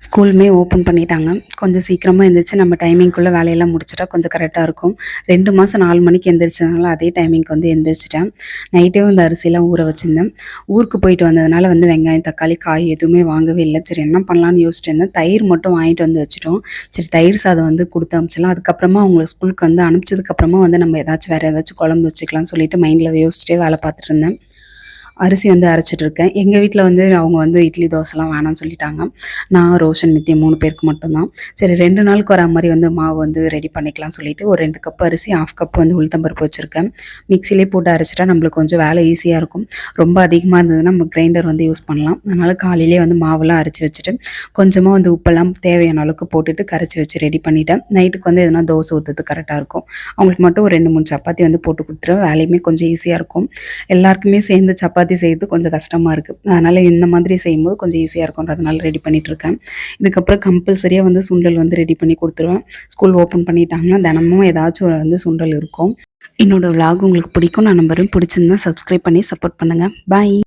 ஸ்கூலுமே open பண்ணிட்டாங்க. கொஞ்சம் சீக்கிரமா எந்திரிச்சு நம்ம டைமிங்குள்ள வேலையெல்லாம் முடிச்சுட்டா கொஞ்சம் கரெக்ட்டா இருக்கும். 2 மாசம் 4 மணிக்கு எந்திரிச்சதுனால அதே டைமிங்க்கு வந்து எந்திரிச்சுட்டேன். நைட்டே வந்து அரிசிலாம் ஊற வச்சிருந்தேன். ஊருக்கு போயிட்டு வந்ததுனால வந்து வெங்காயம், தக்காளி, காய் எதுவுமே வாங்கவே இல்ல. சரி என்ன பண்ணலான்னு யோசிச்சுட்டு இருந்தேன். தயிர் மட்டும் வாங்கிட்டு வந்து வச்சுட்டோம். சரி தயிர் சாதம் வந்து குடுத்து அனுப்பிச்சிடலாம். அதுக்கப்புறமா அவங்கள ஸ்கூலுக்கு வந்து அனுப்பிச்சதுக்கப்புறமா வந்து நம்ம ஏதாச்சும் வேற ஏதாச்சும் குழம்பு வச்சுக்கலாம்னு சொல்லிட்டு மைண்ட்ல யோசிச்சுட்டே வேலை பார்த்துட்டு இருந்தேன். அரிசி வந்து அரைச்சிட்டு இருக்கேன். எங்க வீட்ல வந்து அவங்க வந்து இட்லி, தோசைலாம் வேணான்னு சொல்லிட்டாங்க. நான், ரோஷன், நித்யா 3 பேருக்கு மட்டும் தான். சரி 2 நாளுக்கு வரா மாரி வந்து மாவு வந்து ரெடி பண்ணிக்கலாம்னு சொல்லிட்டு ஒரு 2 கப் அரிசி, 1/2 கப் வந்து உளுத்தம் பருப்பு வச்சிருக்கேன். மிக்ஸியிலே போட்டு அரைச்சுட்டா நம்மளுக்கு கொஞ்சம் வேலை ஈஸியா இருக்கும். ரொம்ப அதிகமா இருந்ததுன்னா நம்ம கிரைண்டர் வந்து யூஸ் பண்ணலாம். அதனால காலையிலேயே வந்து மாவெல்லாம் அரைச்சு வச்சுட்டு, கொஞ்சமா வந்து உப்பெல்லாம் தேவையான அளவுக்கு போட்டுட்டு கரைச்சு வச்சு ரெடி பண்ணிட்டேன். நைட்டுக்கு வந்து எதுனா தோசை ஊத்துறதுக்கு கரெக்ட்டா இருக்கும். அவங்களுக்கு மட்டும் ஒரு 2, 3 சப்பாத்தி வந்து போட்டு குடுத்துருவேன். வேலையுமே கொஞ்சம் ஈஸியா இருக்கும். எல்லாருக்குமே சேர்ந்து சப்பாத்தி செய்றது கொஞ்சம் கஷ்டமா இருக்கு. அதனால இந்த மாதிரி செய்யும்போது கொஞ்சம் ஈஸியா இருக்கும்ன்றதுனால ரெடி பண்ணிட்டுருக்கேன். இதுக்கப்புறம் கம்பல்சரியா வந்து சுண்டல் வந்து ரெடி பண்ணி குடுத்துருவேன். ஸ்கூல் ஓப்பன் பண்ணிட்டாங்கன்னா, தினமும் ஏதாச்சும் ஒரு வந்து சுண்டல் இருக்கும். என்னோட விளாக் உங்களுக்கு பிடிக்கும் நான் நம்புறேன். பிடிச்சிருந்தா சப்ஸ்கிரைப் பண்ணி சப்போர்ட் பண்ணுங்க. பாய்.